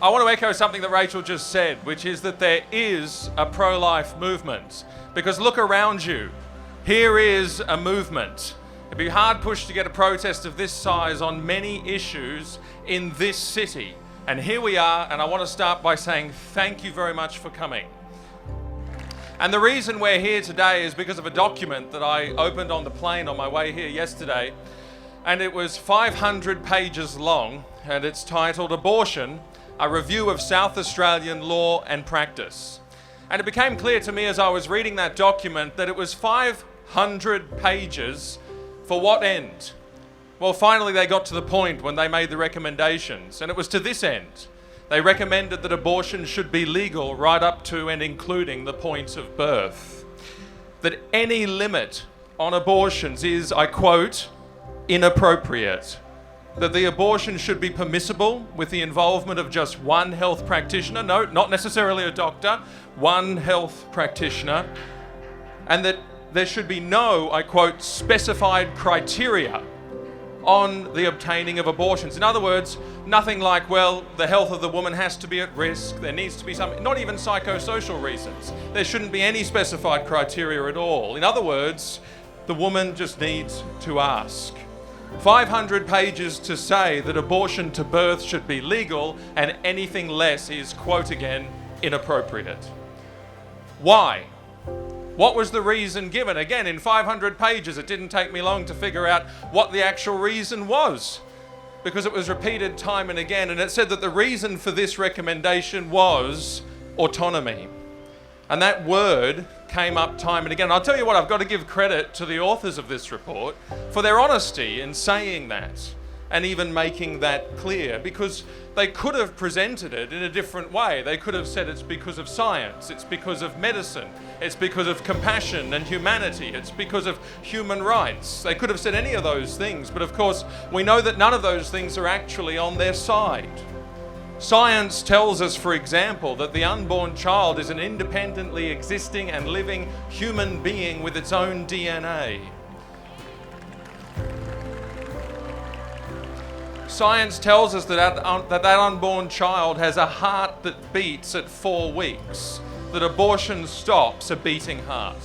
I want to echo something that Rachel just said, which is that there is a pro-life movement. Because look around you. Here is a movement. It'd be hard pushed to get a protest of this size on many issues in this city. And here we are, and I want to start by saying thank you very much for coming. And the reason we're here today is because of a document that I opened on the plane on my way here yesterday. And it was 500 pages long, and it's titled Abortion, a Review of South Australian Law and Practice. And it became clear to me as I was reading that document that it was 500 pages for what end? Well, finally they got to the point when they made the recommendations, and it was to this end. They recommended that abortion should be legal right up to and including the point of birth. That any limit on abortions is, I quote, inappropriate. That the abortion should be permissible with the involvement of just one health practitioner, no, not necessarily a doctor, one health practitioner, and that there should be no, I quote, specified criteria on the obtaining of abortions. In other words, nothing like, well, the health of the woman has to be at risk, there needs to be some, not even psychosocial reasons. There shouldn't be any specified criteria at all. In other words, the woman just needs to ask. 500 pages to say that abortion to birth should be legal and anything less is, quote again, inappropriate. Why? What was the reason given? Again, in 500 pages, it didn't take me long to figure out what the actual reason was, because it was repeated time and again, and it said that the reason for this recommendation was autonomy. And that word came up time and again. I'll tell you what, I've got to give credit to the authors of this report for their honesty in saying that and even making that clear, because they could have presented it in a different way. They could have said it's because of science, it's because of medicine, it's because of compassion and humanity, it's because of human rights. They could have said any of those things, but of course we know that none of those things are actually on their side. Science tells us, for example, that the unborn child is an independently existing and living human being with its own DNA. Science tells us that unborn child has a heart that beats at 4 weeks, that abortion stops a beating heart.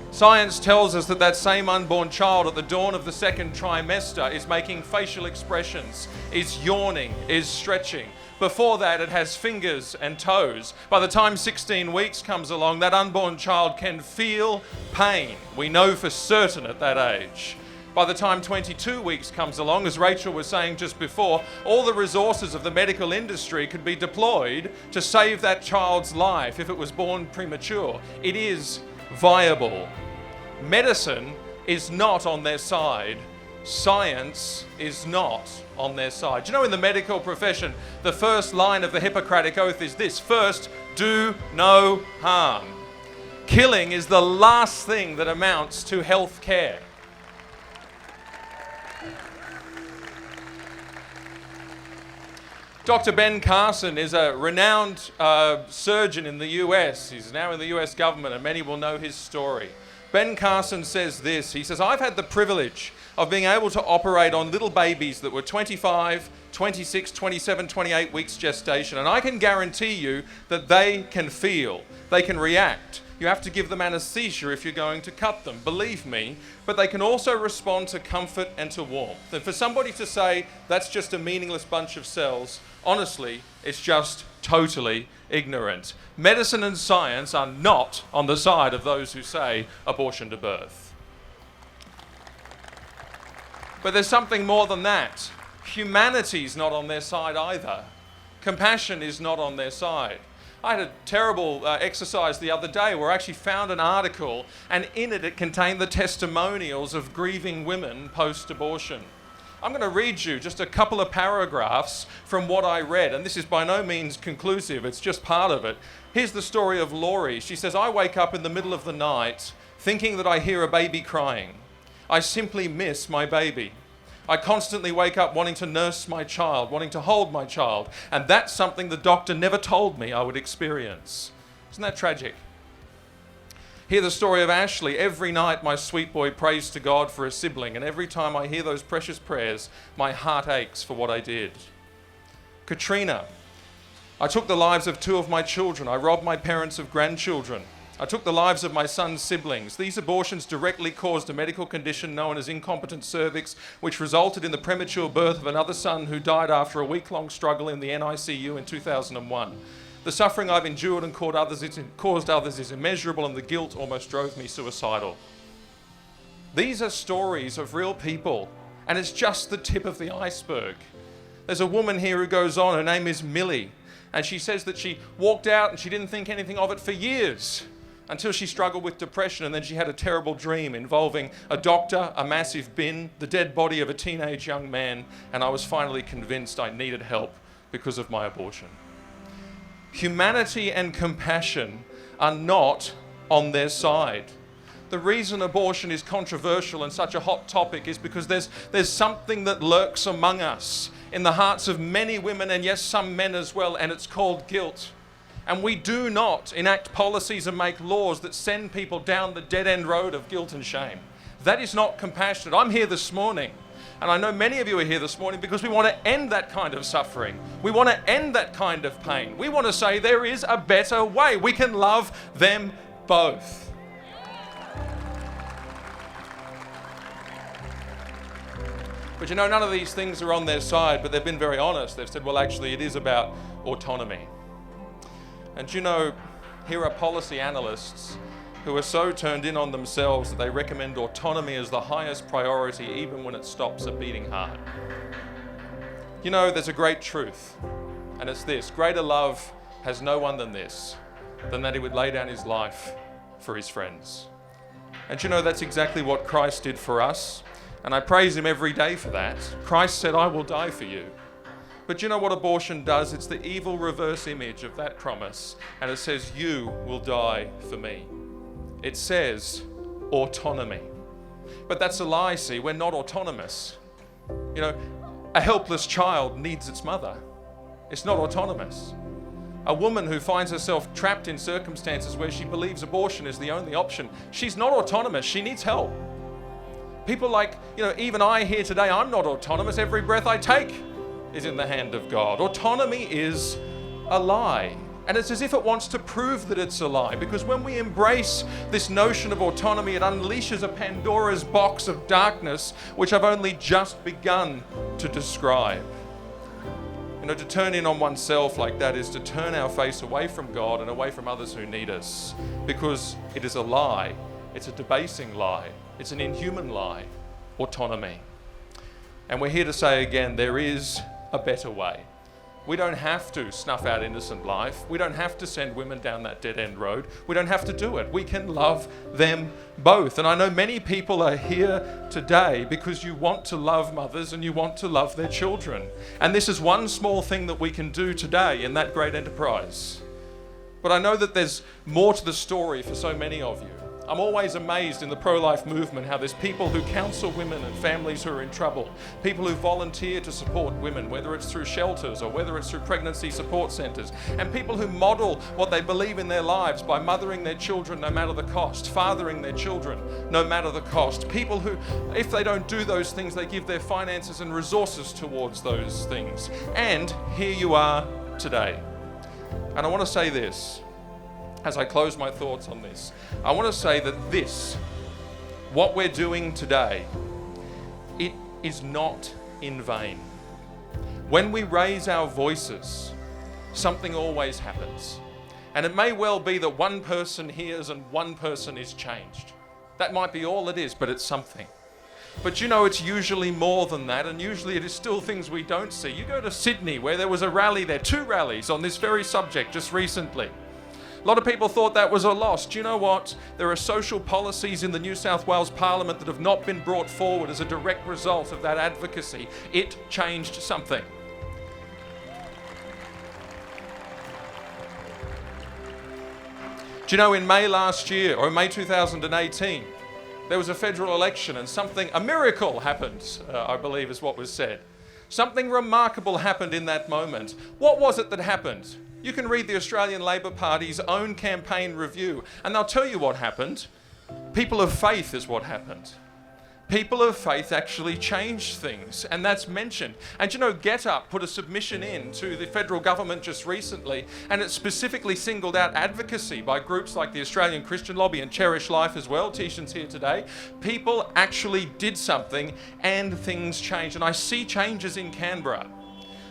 Science tells us that that same unborn child at the dawn of the second trimester is making facial expressions, is yawning, is stretching. Before that, it has fingers and toes. By the time 16 weeks comes along, that unborn child can feel pain. We know for certain at that age. By the time 22 weeks comes along, as Rachel was saying just before, all the resources of the medical industry could be deployed to save that child's life if it was born premature. It is viable. Medicine is not on their side. Science is not on their side. You know, in the medical profession, the first line of the Hippocratic Oath is this: first, do no harm. Killing is the last thing that amounts to health care. Dr. Ben Carson is a renowned surgeon in the US. He's now in the US government, and many will know his story. Ben Carson says this. He says, I've had the privilege of being able to operate on little babies that were 25, 26, 27, 28 weeks gestation, and I can guarantee you that they can feel, they can react. You have to give them anesthesia if you're going to cut them, believe me, but they can also respond to comfort and to warmth. And for somebody to say that's just a meaningless bunch of cells, honestly, it's just totally ignorant. Medicine and science are not on the side of those who say abortion to birth. But there's something more than that. Humanity's not on their side either. Compassion is not on their side. I had a terrible exercise the other day where I actually found an article, and in it contained the testimonials of grieving women post-abortion. I'm going to read you just a couple of paragraphs from what I read, and this is by no means conclusive, it's just part of it. Here's the story of Laurie. She says, I wake up in the middle of the night thinking that I hear a baby crying. I simply miss my baby. I constantly wake up wanting to nurse my child, wanting to hold my child, and that's something the doctor never told me I would experience. Isn't that tragic? Hear the story of Ashley. Every night my sweet boy prays to God for a sibling, and every time I hear those precious prayers, my heart aches for what I did. Katrina. I took the lives of 2 of my children. I robbed my parents of grandchildren. I took the lives of my son's siblings. These abortions directly caused a medical condition known as incompetent cervix, which resulted in the premature birth of another son who died after a week-long struggle in the NICU in 2001. The suffering I've endured and caused others is immeasurable, and the guilt almost drove me suicidal. These are stories of real people, and it's just the tip of the iceberg. There's a woman here who goes on, her name is Millie, and she says that she walked out and she didn't think anything of it for years, until she struggled with depression, and then she had a terrible dream involving a doctor, a massive bin, the dead body of a teenage young man, and I was finally convinced I needed help because of my abortion. Humanity and compassion are not on their side. The reason abortion is controversial and such a hot topic is because there's something that lurks among us in the hearts of many women, and yes, some men as well, and it's called guilt. And we do not enact policies and make laws that send people down the dead-end road of guilt and shame. That is not compassionate. I'm here this morning, and I know many of you are here this morning because we want to end that kind of suffering. We want to end that kind of pain. We want to say there is a better way. We can love them both. But you know, none of these things are on their side, but they've been very honest. They've said, well, actually, it is about autonomy. And you know, here are policy analysts who are so turned in on themselves that they recommend autonomy as the highest priority, even when it stops a beating heart. You know, there's a great truth, and it's this: greater love has no one than this, than that he would lay down his life for his friends. And you know, that's exactly what Christ did for us, and I praise him every day for that. Christ said, I will die for you. But you know what abortion does? It's the evil reverse image of that promise. And it says, you will die for me. It says autonomy. But that's a lie, see. We're not autonomous. You know, a helpless child needs its mother. It's not autonomous. A woman who finds herself trapped in circumstances where she believes abortion is the only option, she's not autonomous. She needs help. People like, you know, even I here today, I'm not autonomous. Every breath I take is in the hand of God. Autonomy is a lie. And it's as if it wants to prove that it's a lie, because when we embrace this notion of autonomy, it unleashes a Pandora's box of darkness, which I've only just begun to describe. You know, to turn in on oneself like that is to turn our face away from God and away from others who need us, because it is a lie. It's a debasing lie. It's an inhuman lie. Autonomy. And we're here to say again, there is a better way. We don't have to snuff out innocent life. We don't have to send women down that dead-end road. We don't have to do it. We can love them both. And I know many people are here today because you want to love mothers and you want to love their children. And this is one small thing that we can do today in that great enterprise. But I know that there's more to the story for so many of you. I'm always amazed in the pro-life movement how there's people who counsel women and families who are in trouble, people who volunteer to support women, whether it's through shelters or whether it's through pregnancy support centres, and people who model what they believe in their lives by mothering their children no matter the cost, fathering their children no matter the cost, people who, if they don't do those things, they give their finances and resources towards those things. And here you are today. And I want to say this, as I close my thoughts on this, I want to say that this, what we're doing today, it is not in vain. When we raise our voices, something always happens. And it may well be that one person hears and one person is changed. That might be all it is, but it's something. But you know, it's usually more than that, and usually it is still things we don't see. You go to Sydney, where there was a rally there, 2 rallies on this very subject just recently. A lot of people thought that was a loss. Do you know what? There are social policies in the New South Wales Parliament that have not been brought forward as a direct result of that advocacy. It changed something. Do you know, in May last year, or May 2018, there was a federal election and a miracle happened, I believe is what was said. Something remarkable happened in that moment. What was it that happened? You can read the Australian Labor Party's own campaign review, and they'll tell you what happened. People of faith is what happened. people of faith actually change things, and that's mentioned. And Get Up put a submission in to the federal government just recently, and it specifically singled out advocacy by groups like the Australian Christian Lobby and Cherish Life as well. Tishan's here today. People actually did something and things changed, and I see changes in Canberra.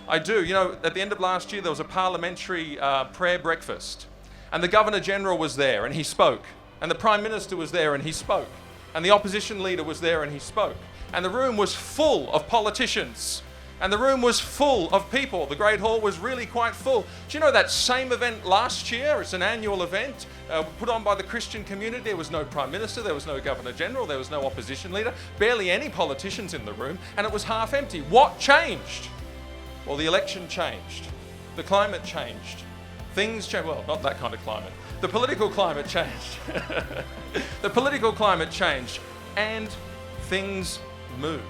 I do. At the end of last year there was a parliamentary prayer breakfast, and the Governor-General was there and he spoke, and the Prime Minister was there and he spoke, and the opposition leader was there and he spoke. And the room was full of politicians. And the room was full of people. The Great Hall was really quite full. Do you know that same event last year? It's an annual event put on by the Christian community. There was no Prime Minister, there was no Governor-General, there was no opposition leader, barely any politicians in the room, and it was half empty. What changed? Well, the election changed. The climate changed. Things changed. Well, not that kind of climate. The political climate changed. The political climate changed, and things moved.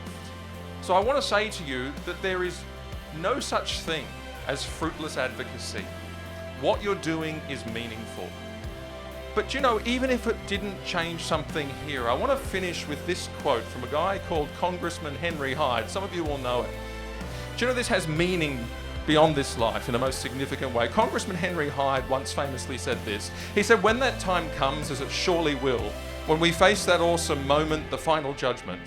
So I want to say to you that there is no such thing as fruitless advocacy. What you're doing is meaningful. But even if it didn't change something here, I want to finish with this quote from a guy called Congressman Henry Hyde. Some of you will know it. Do you know this has meaning beyond this life in a most significant way? Congressman Henry Hyde once famously said this. He said, "When that time comes, as it surely will, when we face that awesome moment, the final judgment,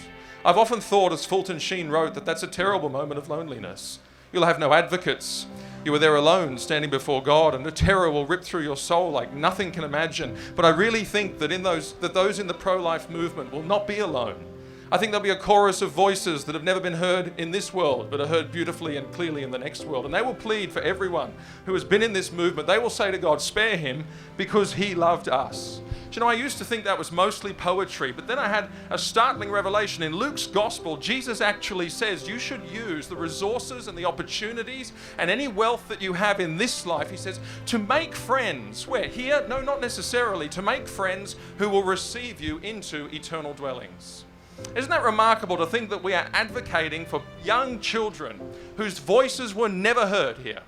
I've often thought, as Fulton Sheen wrote, that that's a terrible moment of loneliness. You'll have no advocates. You are there alone, standing before God, and a terror will rip through your soul like nothing can imagine. But I really think that those in the pro-life movement will not be alone. I think there'll be a chorus of voices that have never been heard in this world, but are heard beautifully and clearly in the next world. And they will plead for everyone who has been in this movement. They will say to God, spare him because he loved us." I used to think that was mostly poetry, but then I had a startling revelation. In Luke's gospel, Jesus actually says you should use the resources and the opportunities and any wealth that you have in this life, he says, to make friends. Where? Here? No, not necessarily. To make friends who will receive you into eternal dwellings. Isn't that remarkable to think that we are advocating for young children whose voices were never heard here,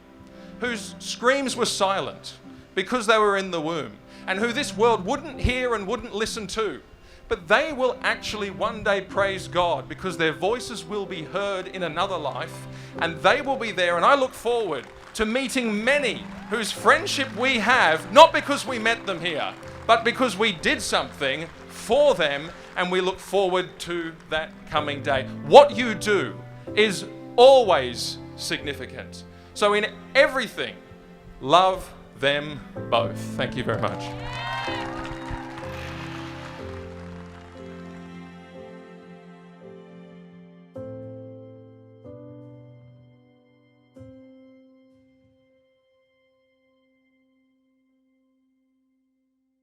whose screams were silent because they were in the womb, and who this world wouldn't hear and wouldn't listen to. But they will actually one day praise God because their voices will be heard in another life, and they will be there. And I look forward to meeting many whose friendship we have, not because we met them here, but because we did something for them, and we look forward to that coming day. What you do is always significant. So in everything, love them both. Thank you very much.